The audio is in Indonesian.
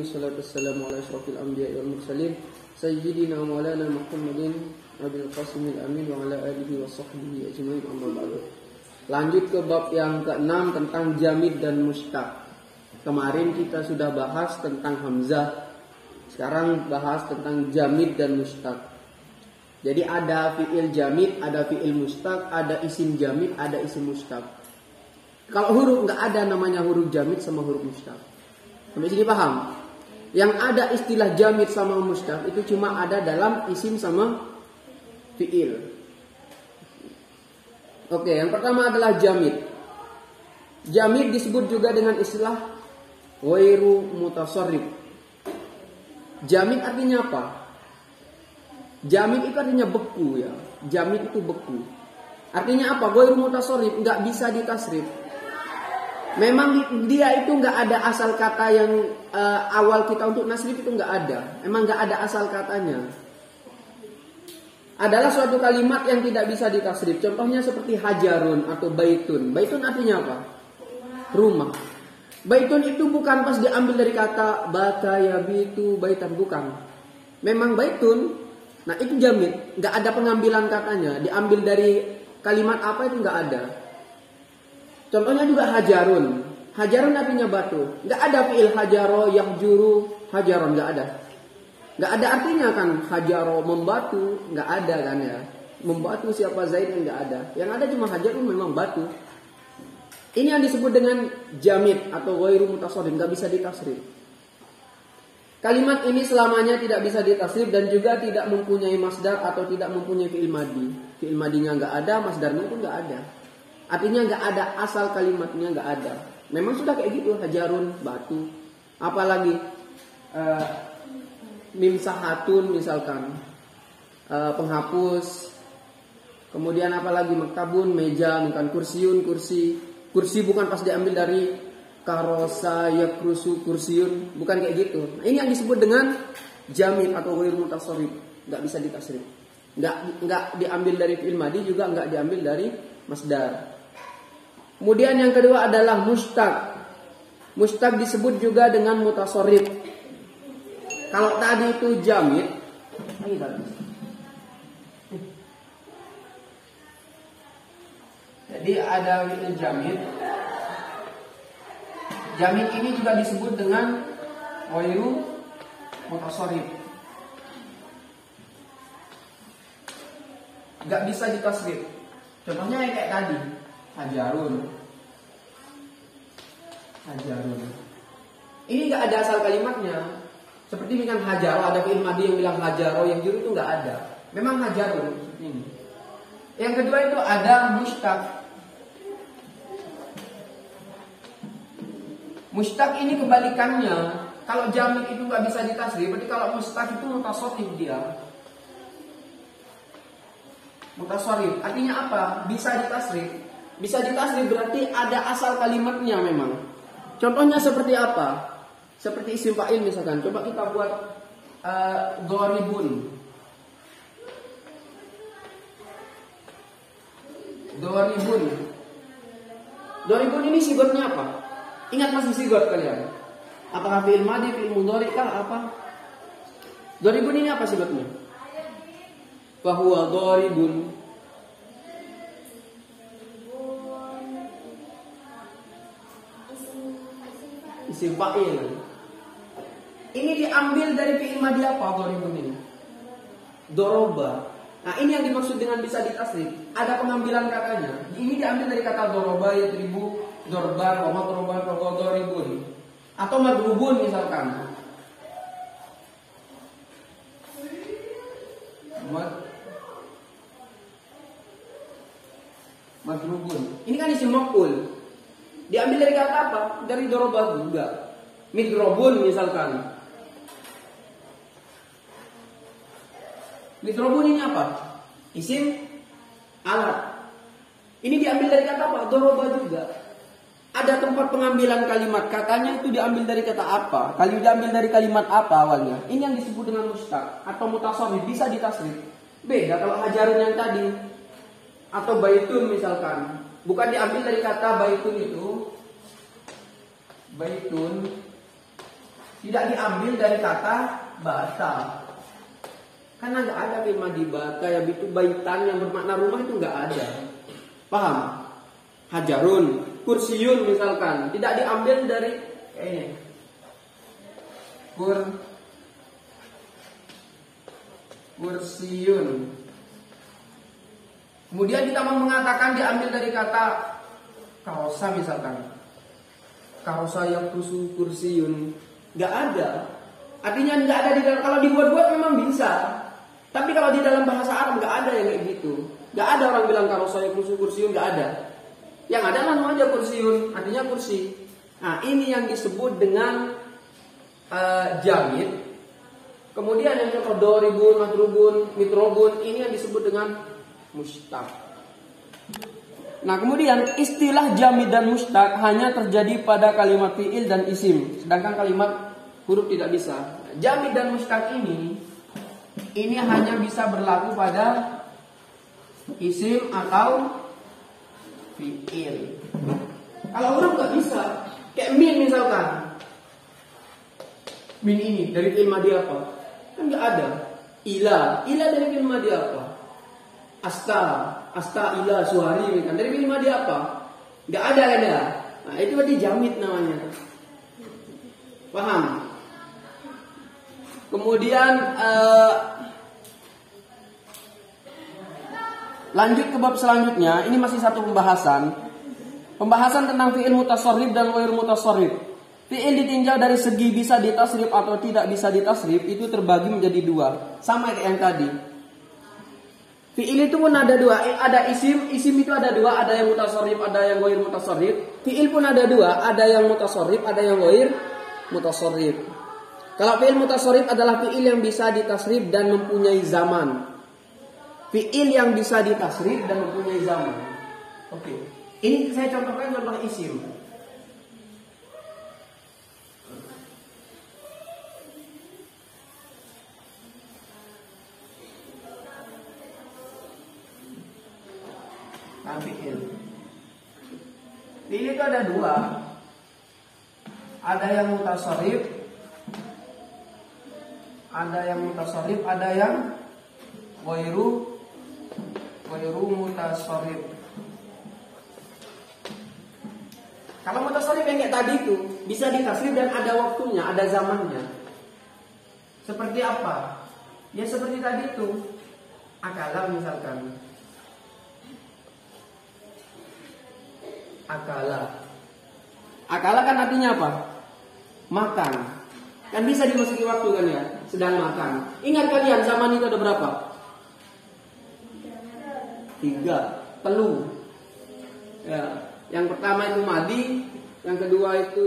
salatu wassalamu ala asyrafil anbiya'i wal mursalin sayyidina maulana Muhammadin abil qasimil amin wa ala alihi wa sahbihi ajmain, amma ba'du. Lanjut ke bab yang ke-6 tentang jamid dan mustaq. Kemarin kita sudah bahas tentang hamzah. Sekarang bahas tentang jamid dan mustaq. Jadi ada fi'il jamid, ada fi'il mustaq, ada isim jamid, ada isim mustaq. Kalau huruf nggak ada namanya huruf jamid sama huruf mustaq. Sampai sini paham? Yang ada istilah jamid sama mustaq itu cuma ada dalam isim sama fi'il. Oke, yang pertama adalah jamid. Jamid disebut juga dengan istilah ghairu mutasarrif. Jamid artinya apa? Jamid itu artinya beku ya. Jamid itu beku. Artinya apa? Ghairu mutasarrif, nggak bisa ditasrif. Memang dia itu nggak ada asal kata yang awal kita untuk nasrif itu nggak ada. Memang nggak ada asal katanya. Adalah suatu kalimat yang tidak bisa ditasrif. Contohnya seperti hajarun atau baitun. Baitun artinya apa? Rumah. Baitun itu bukan pas diambil dari kata bata yabitu baitan, bukan. Memang baitun. Nah itu jamid, nggak ada pengambilan katanya. Diambil dari kalimat apa itu nggak ada. Contohnya juga hajarun. Hajarun artinya batu. Nggak ada fi'il hajaro yang juru hajaron, nggak ada. Nggak ada artinya kan hajaro membatu, nggak ada kan ya. Membatu siapa Zaid, nggak ada. Yang ada cuma hajarun, memang batu. Ini yang disebut dengan jamid atau ghairu mutasarrif, nggak bisa ditasrif. Kalimat ini selamanya tidak bisa ditasrif dan juga tidak mempunyai masdar atau tidak mempunyai fi'il madi. Fi'il madinya nggak ada, masdarnya pun nggak ada. Artinya nggak ada asal kalimatnya, nggak ada. Memang sudah kayak gitu, hajarun batu. Apalagi mimsahatun misalkan penghapus. Kemudian apalagi maktabun meja, bukan kursiun kursi. Kursi bukan pas diambil dari karosa yakrusu kursiun, bukan kayak gitu. Nah, ini yang disebut dengan jamid atau ghairu mutasarrif, nggak bisa ditasrif. Nggak diambil dari fi'il madi, juga nggak diambil dari masdar. Kemudian yang kedua adalah mustaq. Mustaq disebut juga dengan mutasarrif. Kalau tadi itu jamid, jadi ada fi'il jamid. Jamid ini juga disebut dengan ghairu mutasarrif. Gak bisa ditasrif. Contohnya yang kayak tadi, hajarun. Ini gak ada asal kalimatnya. Seperti dengan hajaro, ada fi'il madi yang bilang hajaro, yang juru itu gak ada. Memang hajarun seperti ini. Yang kedua itu ada mustaq. Mustaq ini kebalikannya. Kalau jamid itu nggak bisa ditasrif, berarti kalau mustaq itu mutasarrif dia. Mutasarrif artinya apa? Bisa ditasrif. Bisa ditasrif berarti ada asal kalimatnya memang. Contohnya seperti apa? Seperti isim fa'il misalkan. Coba kita buat doribun. Doribun ini sigotnya apa? Ingat masih sigot kalian? Apakah fi'il madi, fi'il mudhari kah apa? Doribun ini apa sigotnya? Fahuwa doribun. Isim fa'il. Ini diambil dari fi'il madi apa doribun ini? Doroba. Nah ini yang dimaksud dengan bisa ditasrif. Ada pengambilan katanya. Ini diambil dari kata doroba yatribu, dorban, matroban, doribun. Atau madrubun misalkan. Madrubun. Ini kan isim maf'ul. Diambil dari kata apa? Dari doroba juga. Midrobun misalkan. Midrobun ini apa? Isim alat. Ini diambil dari kata apa? Doroba juga. Ada tempat pengambilan kalimat. Katanya itu diambil dari kata apa? Kalau diambil dari kalimat apa awalnya? Ini yang disebut dengan mustaq atau mutasarrif, bisa ditasrif. Beda kalau hajarun yang tadi. Atau baitun misalkan. Bukan diambil dari kata baitun itu. Baitun Tidak diambil dari kata bata. Karena nggak ada fi'il madhi bata yabitu baitan yang bermakna rumah itu nggak ada. Paham? Hajarun, kursiyun misalkan tidak diambil dari ini. Kursiyun. Kemudian kita mau mengatakan diambil dari kata kaosa misalkan. Kaosa yang kursiyun. Nggak ada. Artinya nggak ada di dalam. Kalau dibuat-buat memang bisa. Tapi kalau di dalam bahasa Arab nggak ada yang kayak gitu. Nggak ada orang bilang kaosa yang kursiyun, nggak ada. Yang ada langsung aja kursiyun, artinya kursi. Nah ini yang disebut dengan jamid. Kemudian yang contoh doribun, madrubun, mitrobun, ini yang disebut dengan mushtaq. Nah kemudian istilah jamid dan mushtaq hanya terjadi pada kalimat fi'il dan isim, sedangkan kalimat huruf tidak bisa. Jamid dan mushtaq ini hanya bisa berlaku pada isim atau fi'il. Kalau huruf nggak bisa, kayak min misalkan. Min ini dari fi'il madhi apa? Kan nggak ada. Ila dari fi'il madhi apa? Asta ila suhari kan dari fi'il madhi apa? Nggak ada kan ya? Nah itu berarti jamid namanya. Paham? Kemudian lanjut ke bab selanjutnya. Ini masih satu pembahasan. Pembahasan tentang fi'il mutasarrif dan ghair mutasarrif. Fi'il ditinjau dari segi bisa ditasrif atau tidak bisa ditasrif itu terbagi menjadi dua. Sama kayak yang tadi. Fi'il itu pun ada dua. Ada isim itu ada dua. Ada yang mutasarrif, ada yang ghair mutasarrif. Fi'il pun ada dua. Ada yang mutasarrif, ada yang ghair mutasarrif. Kalau fi'il mutasarrif adalah fi'il yang bisa ditasrif dan mempunyai zaman. Fi'il yang bisa ditasrif dan mempunyai zaman. Oke. Ini saya contohkan contoh isim. Fi'il. Fi'il itu ada dua. Ada yang mutasarrif, ada yang ghairu mutasarrif. Kalau mutasarrif yang kayak tadi itu bisa ditasrif dan ada waktunya, ada zamannya. Seperti apa? Ya seperti tadi itu. Akala misalkan. Akala kan artinya apa? Makan. Kan bisa dimasuki waktu kan ya? Sedang makan. Ingat kalian zaman itu ada berapa? 3. Telu. Ya. Yang pertama itu madi, yang kedua itu